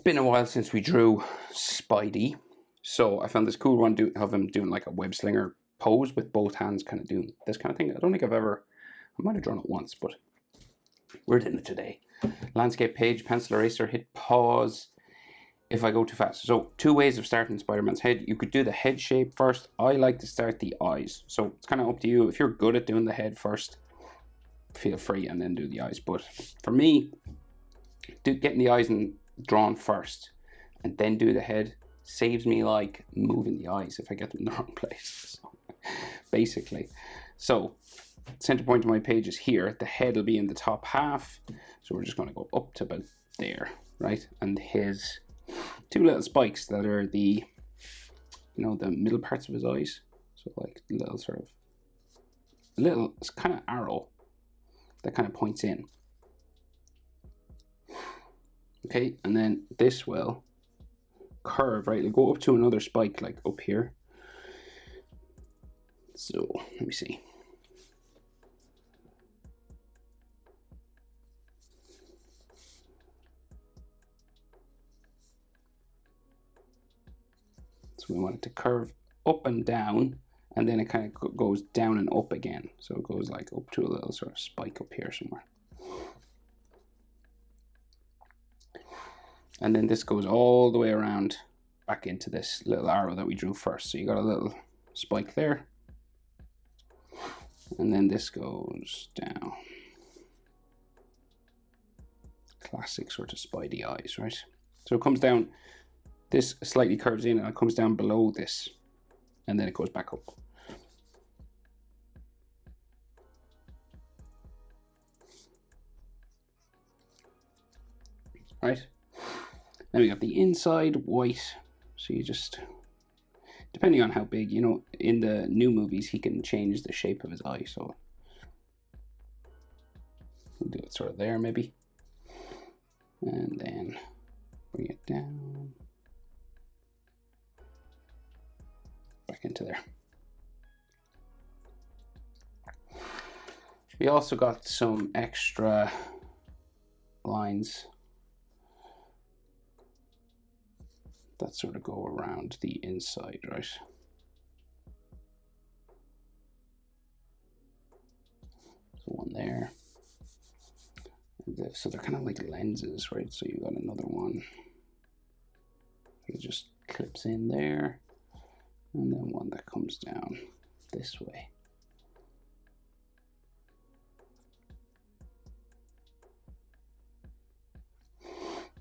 been a while since we drew Spidey, so I found this cool one of him doing like a web slinger pose with both hands, kind of doing this kind of thing. I don't think I might have drawn it once, but we're doing it today. Landscape page, pencil eraser, hit pause if I go too fast. So 2 ways of starting Spider-Man's head. You could do the head shape first. I like to start the eyes, so it's kind of up to you. If you're good at doing the head first, feel free, and then do the eyes. But for me, getting the eyes drawn first and then do the head saves me like moving the eyes if I get them in the wrong place. So, basically, so center point of my page is here. The head will be in the top half, so we're just going to go up to about there, right? And his 2 little spikes that are the, the middle parts of his eyes. So like little it's kind of arrow that kind of points in. Okay, and then this will curve, right? It'll go up to another spike, like up here. So, let me see. So we want it to curve up and down, and then it kind of goes down and up again. So it goes like up to a little sort of spike up here somewhere. And then this goes all the way around back into this little arrow that we drew first. So you got a little spike there. And then this goes down. Classic sort of Spidey eyes, right? So it comes down, this slightly curves in and it comes down below this. And then it goes back up. Right? Then we got the inside white, so you just, depending on how big, in the new movies he can change the shape of his eye, so we'll do it sort of there maybe, and then bring it down, back into there. We also got some extra lines that sort of go around the inside, right? So one there. So they're kind of like lenses, right? So you got another one. It just clips in there. And then one that comes down this way.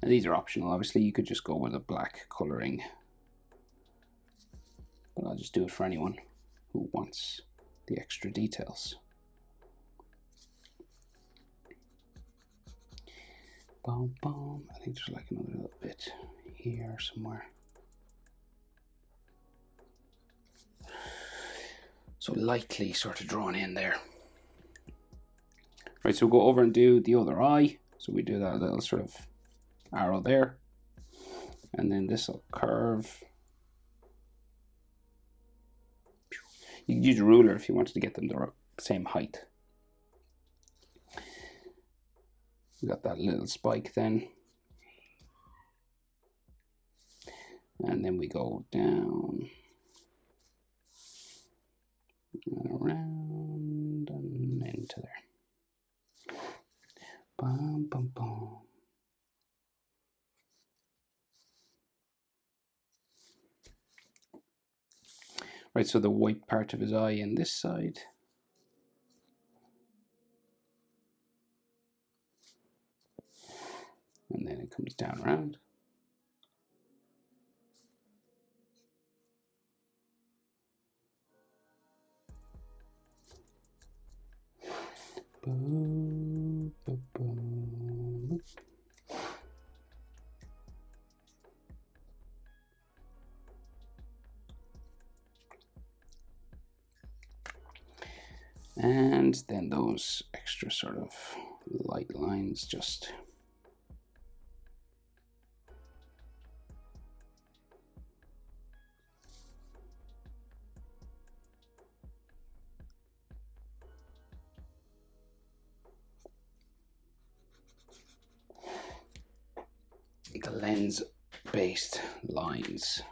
And these are optional. Obviously, you could just go with a black coloring, but I'll just do it for anyone who wants the extra details. Boom, boom. I think there's like another little bit here somewhere. So lightly sort of drawn in there. Right, so we'll go over and do the other eye. So we do that little sort of arrow there, and then this will curve. You can use a ruler if you wanted to get them the same height. We got that little spike then, and then we go down and around and into there. Bum, bum, bum. Right, so the white part of his eye in this side. And then it comes down around. Boom, boom, boom. And then those extra sort of light lines just the lens-based lines.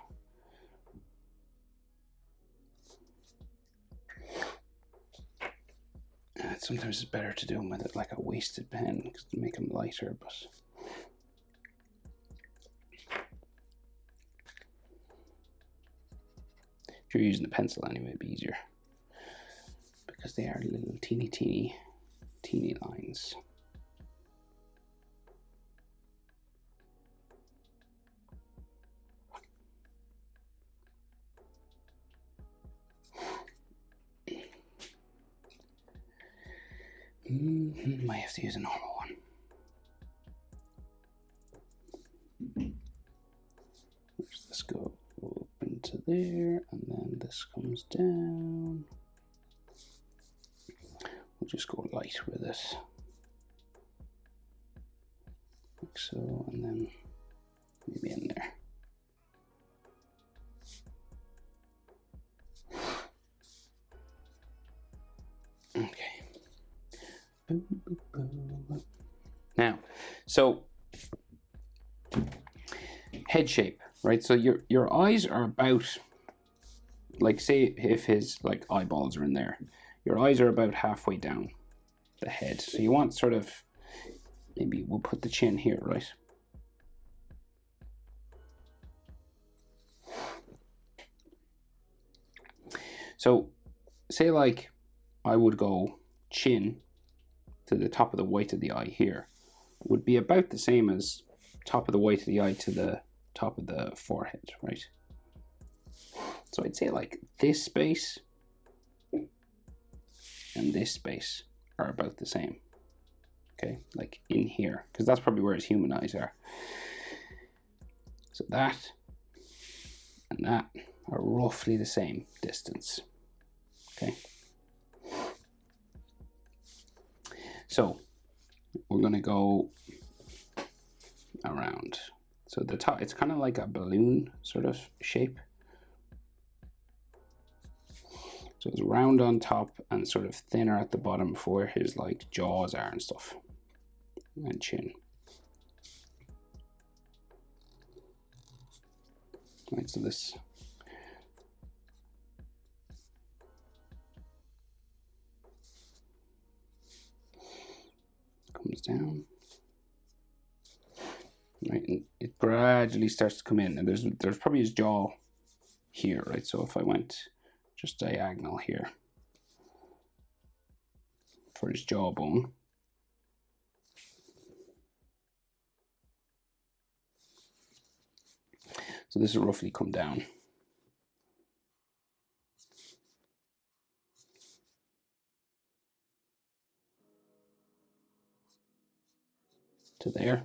Sometimes it's better to do them with it like a wasted pen because to make them lighter, but if you're using a pencil anyway, it'd be easier because they are little teeny lines. Might have to use a normal one. Where's this go? Open to there, and then this comes down. We'll just go light with it. Like so, and then maybe in there. Okay. Now, so head shape, right? So your eyes are about, like, say if his like eyeballs are in there, your eyes are about halfway down the head. So you want sort of, maybe we'll put the chin here, right? So say like I would go chin to the top of the white of the eye here, would be about the same as top of the white of the eye to the top of the forehead, right? So I'd say like this space and this space are about the same. Okay, like in here, because that's probably where his human eyes are. So that and that are roughly the same distance. Okay. So we're going to go around. So the top, it's kind of like a balloon sort of shape. So it's round on top and sort of thinner at the bottom for where his like jaws are and stuff, and chin. Right, so this comes down. Right, and it gradually starts to come in, and there's probably his jaw here, right? So if I went just diagonal here for his jawbone, so this will roughly come down to there.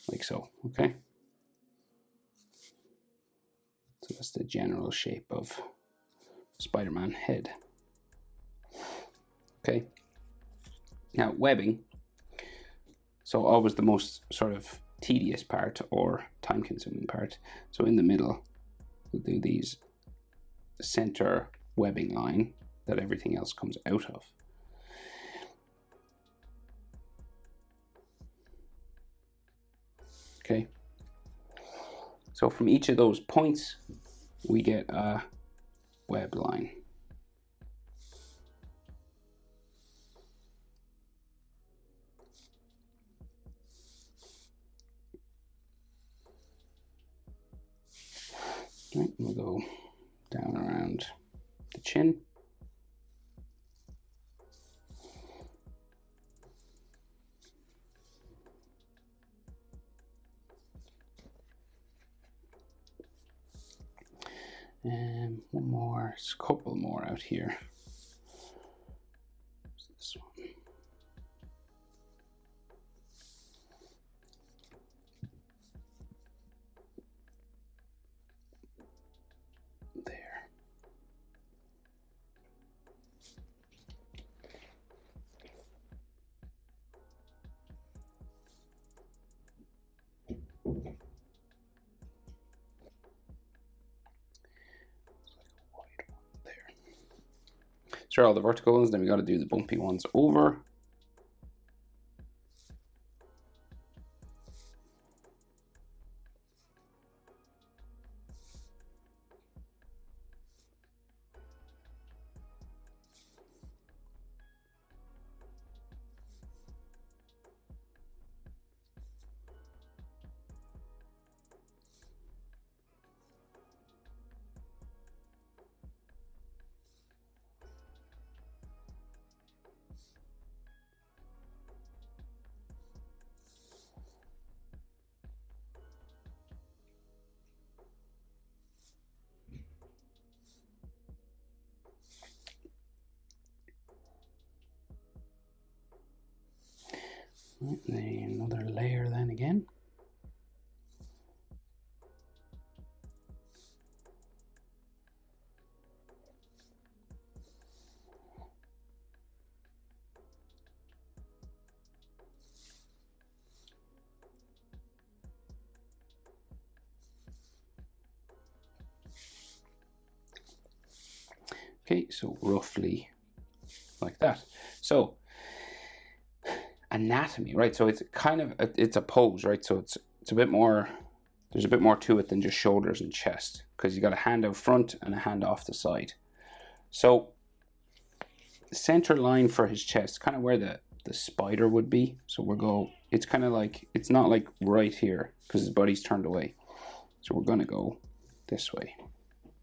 Like so, okay? So that's the general shape of Spider-Man head. Okay. Now webbing. So always the most sort of tedious part or time-consuming part. So in the middle, we'll do these center webbing line that everything else comes out of. Okay. So from each of those points, we get a web line. Right, we'll go down around the chin. And one more, just a couple more out here. This one. There. It's like a wide one there. Sure, all the vertical ones, then we got to do the bumpy ones over. Another layer then again. Okay, so roughly like that. So anatomy, right? So it's kind of it's a pose, right? So it's a bit more. There's a bit more to it than just shoulders and chest, because you got a hand out front and a hand off the side. So center line for his chest, kind of where the spider would be. So we'll go. It's kind of like, it's not like right here because his body's turned away. So we're gonna go this way.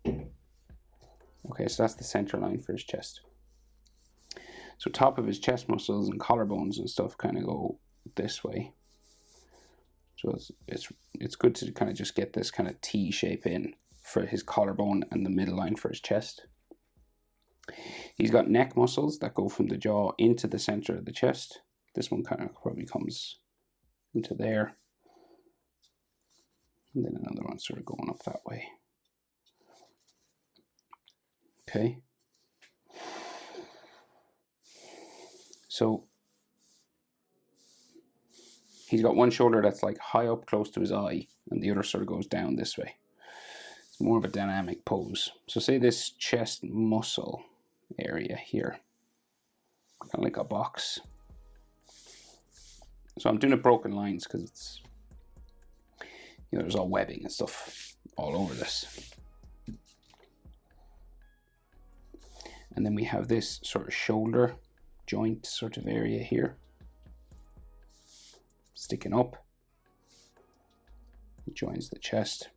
Okay, so that's the center line for his chest. So top of his chest muscles and collarbones and stuff kind of go this way. So it's good to kind of just get this kind of T shape in for his collarbone and the middle line for his chest. He's got neck muscles that go from the jaw into the center of the chest. This one kind of probably comes into there. And then another one sort of going up that way. Okay. So he's got one shoulder that's like high up close to his eye, and the other sort of goes down this way. It's more of a dynamic pose. So say this chest muscle area here, kind of like a box. So I'm doing it broken lines because it's, you know, there's all webbing and stuff all over this. And then we have this sort of shoulder joint sort of area here, sticking up. It joins the chest.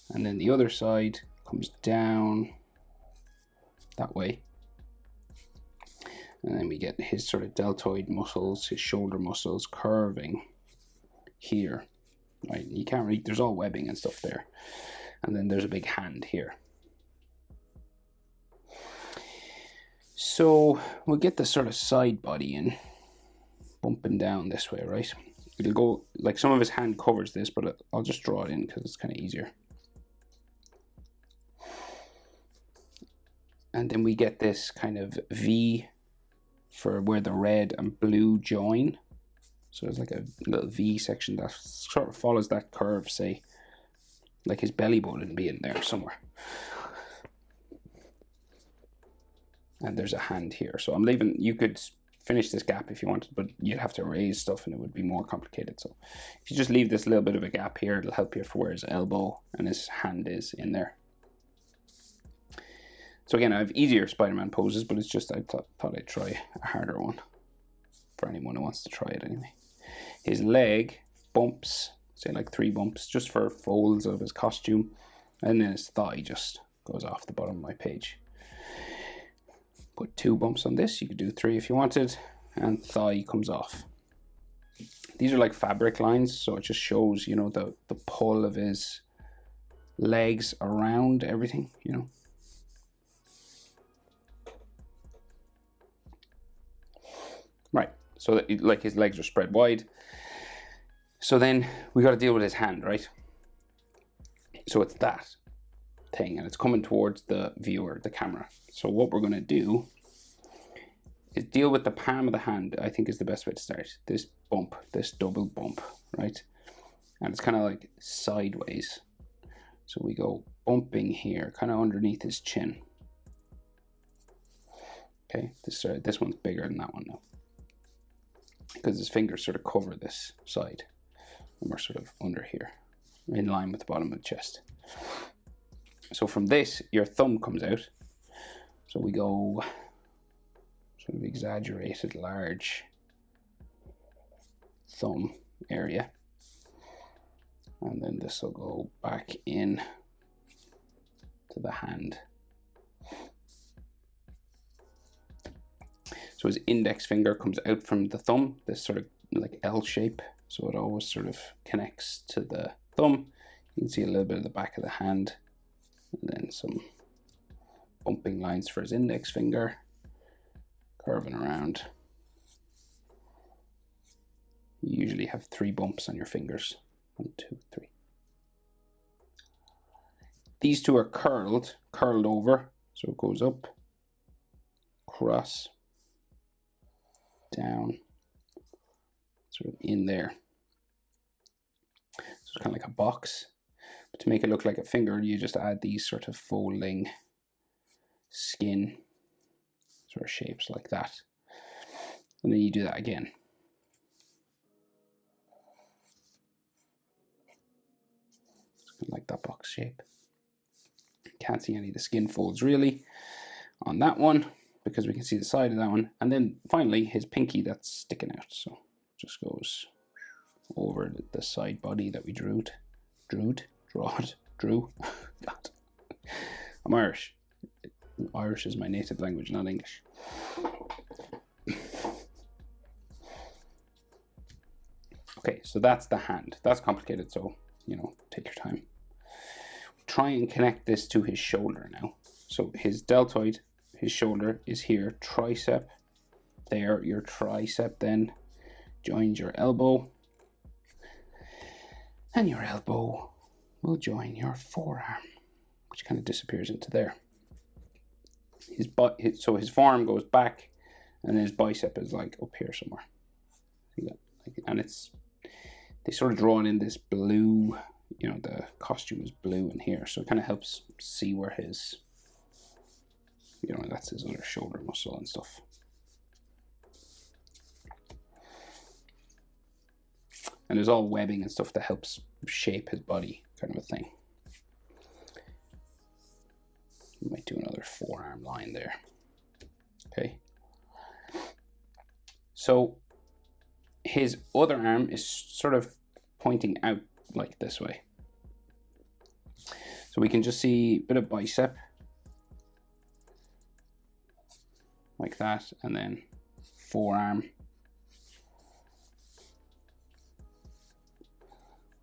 And then the other side comes down that way. And then we get his sort of deltoid muscles, his shoulder muscles curving here. Right, you can't really, there's all webbing and stuff there. And then there's a big hand here. So we'll get the sort of side body in, bumping down this way, right? It'll go, like some of his hand covers this, but I'll just draw it in because it's kind of easier. And then we get this kind of V for where the red and blue join. So there's like a little V section that sort of follows that curve, say, like his belly button being there somewhere. And there's a hand here. So I'm leaving, you could finish this gap if you wanted, but you'd have to erase stuff and it would be more complicated. So if you just leave this little bit of a gap here, it'll help you for where his elbow and his hand is in there. So again, I have easier Spider-Man poses, but it's just, I thought I'd try a harder one for anyone who wants to try it anyway. His leg bumps, say like 3 bumps, just for folds of his costume. And then his thigh just goes off the bottom of my page. Put 2 bumps on this, you could do 3 if you wanted, and thigh comes off. These are like fabric lines, so it just shows, you know, the pull of his legs around everything, you know. Right, so that, like, his legs are spread wide. So then we got to deal with his hand, right? So it's that thing, and it's coming towards the viewer, the camera. So what we're going to do is deal with the palm of the hand, I think is the best way to start. This bump, this double bump, right? And it's kind of like sideways. So we go bumping here, kind of underneath his chin. Okay, this one's bigger than that one now, because his fingers sort of cover this side, and we're sort of under here, in line with the bottom of the chest. So from this, your thumb comes out. So we go sort of exaggerated large thumb area, and then this will go back in to the hand. So his index finger comes out from the thumb, this sort of like L shape. So it always sort of connects to the thumb. You can see a little bit of the back of the hand, and then some bumping lines for his index finger, curving around. You usually have 3 bumps on your fingers. 1, 2, 3. These two are curled over, so it goes up, across, down, sort of in there. So it's kind of like a box. But to make it look like a finger, you just add these sort of folding skin sort of shapes like that. And then you do that again. Like that box shape. Can't see any of the skin folds really on that one, because we can see the side of that one. And then finally his pinky that's sticking out. So just goes over the side body that we drew. God. I'm Irish. Irish is my native language, not English. Okay, so that's the hand. That's complicated, so, you know, take your time. Try and connect this to his shoulder now. So his deltoid, his shoulder is here, tricep there, your tricep then joins your elbow, and your elbow will join your forearm, which kind of disappears into there. So his forearm goes back, and his bicep is like up here somewhere. And they sort of drawn in this blue, you know, the costume is blue in here, so it kind of helps see where his, you know, that's his other shoulder muscle and stuff. And there's all webbing and stuff that helps shape his body, kind of a thing. We might do another forearm line there. Okay. So his other arm is sort of pointing out like this way. So we can just see a bit of bicep like that, and then forearm.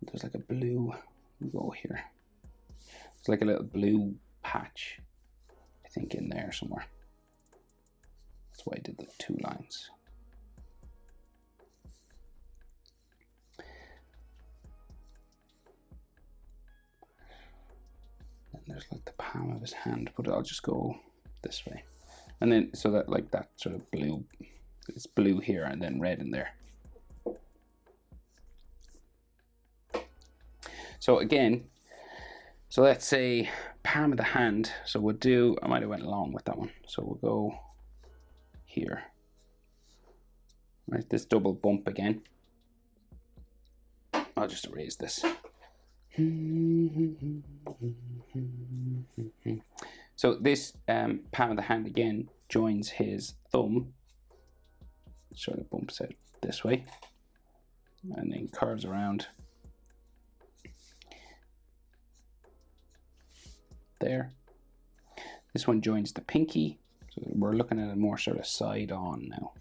There's like a blue, go here. It's like a little blue patch, I think, in there somewhere. That's why I did the 2 lines. And there's like the palm of his hand, but I'll just go this way. And then, so that like that sort of blue, it's blue here and then red in there. So again, so let's say palm of the hand. So we'll do, I might have went along with that one. So we'll go here. Right, this double bump again. I'll just erase this. So this palm of the hand again joins his thumb, sort of bumps out this way, and then curves around there. This one joins the pinky, so we're looking at a more sort of side on now.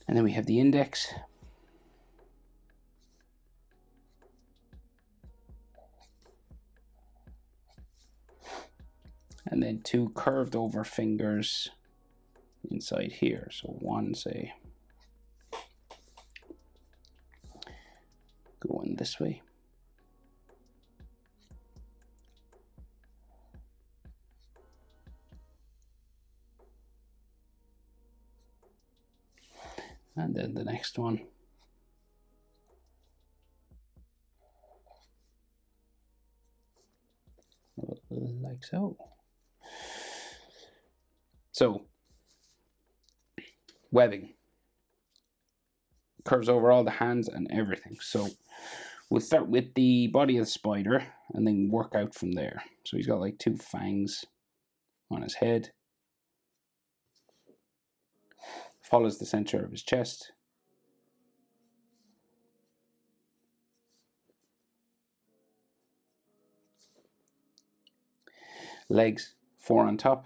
And then we have the index. And then 2 curved over fingers inside here. So one, say, going this way. And then the next one like so. So, webbing. Curves over all the hands and everything. So, we'll start with the body of the spider and then work out from there. So he's got like 2 fangs on his head. Follows the center of his chest. Legs, 4 on top.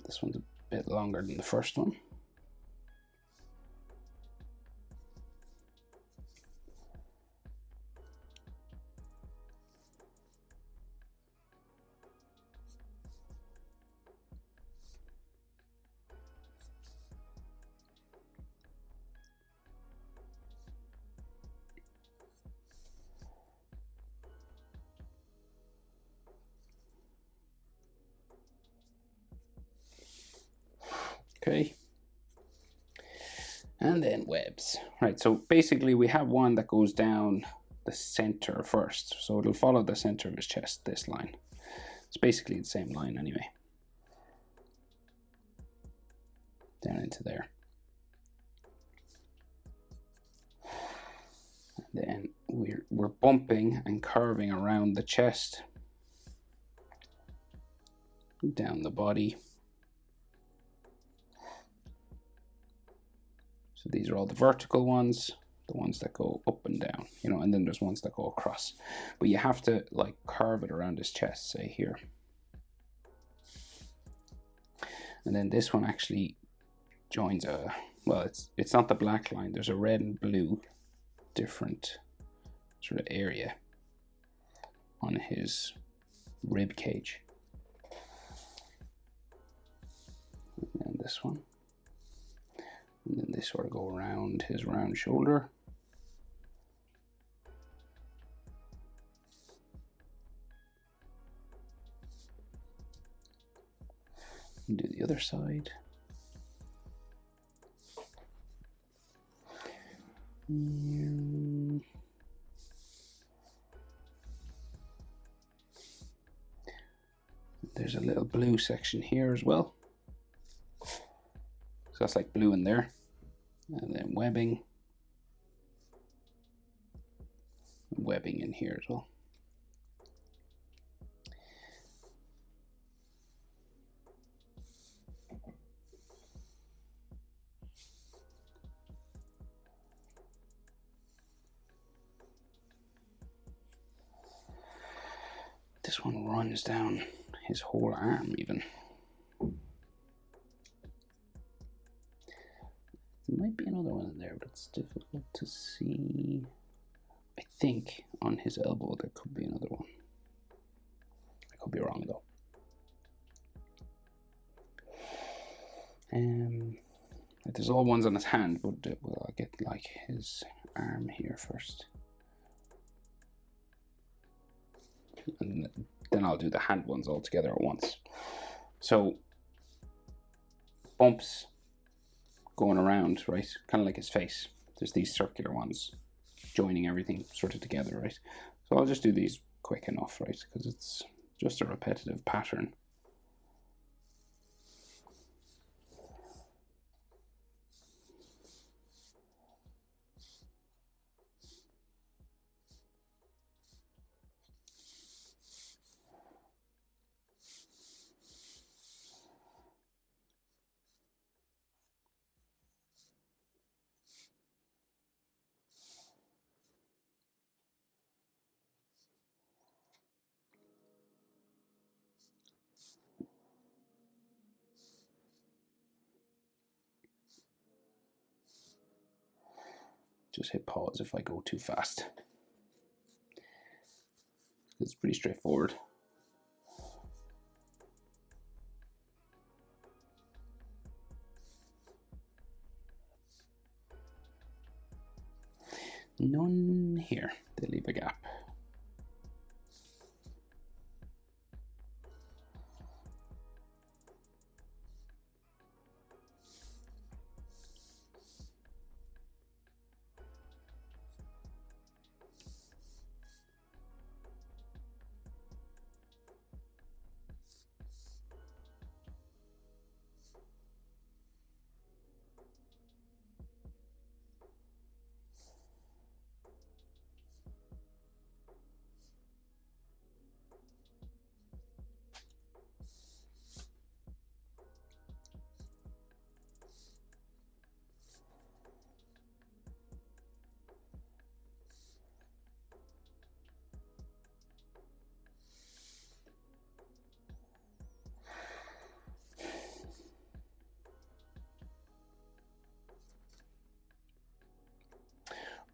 This one's a bit longer than the first one. Okay. And then webs. Right, so basically we have one that goes down the center first. So it'll follow the center of his chest, this line. It's basically the same line anyway. Down into there. And then we're bumping and curving around the chest. Down the body. So these are all the vertical ones, the ones that go up and down, you know, and then there's ones that go across. But you have to like curve it around his chest, say here. And then this one actually joins a, well, it's not the black line, there's a red and blue different sort of area on his rib cage. And then this one. And then they sort of go around his round shoulder. And do the other side. There's a little blue section here as well. So that's like blue in there. And then webbing. Webbing in here as well. This one runs down his whole arm even. There might be another one in there, but it's difficult to see. I think on his elbow there could be another one. I could be wrong though. There's all ones on his hand, but well, I'll get like his arm here first. And then I'll do the hand ones all together at once. So bumps going around, right? Kind of like his face. There's these circular ones joining everything sort of together, right? So I'll just do these quick enough, right? Because it's just a repetitive pattern. Just hit pause if I go too fast. It's pretty straightforward. None here. They leave a gap.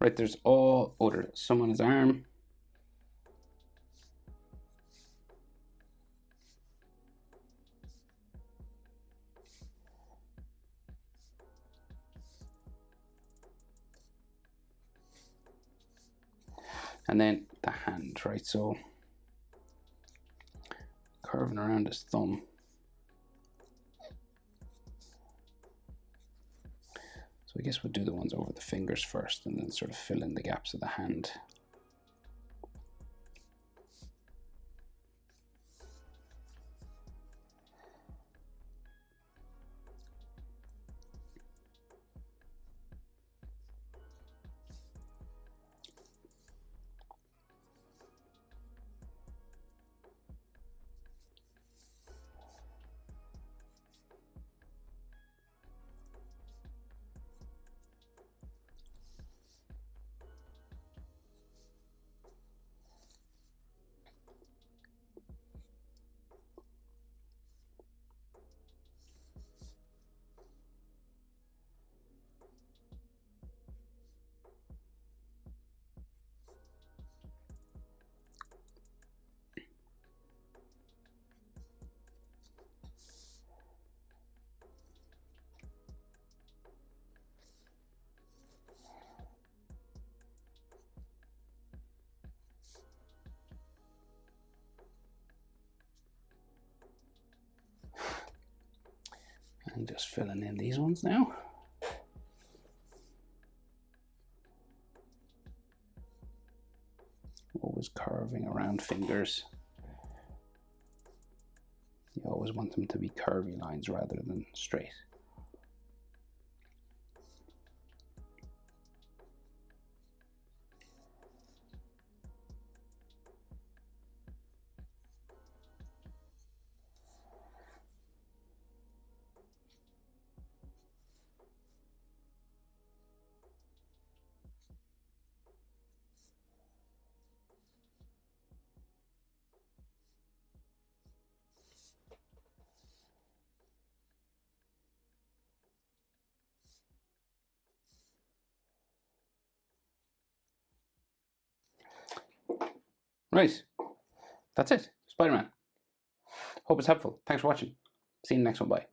Right, there's all, oh, there's some on his arm. And then the hand, right? So curving around his thumb. So I guess we'll do the ones over the fingers first and then sort of fill in the gaps of the hand. And just filling in these ones now. Always curving around fingers. You always want them to be curvy lines rather than straight. Right, that's it. Spider-Man. Hope it's helpful. Thanks for watching. See you in the next one. Bye.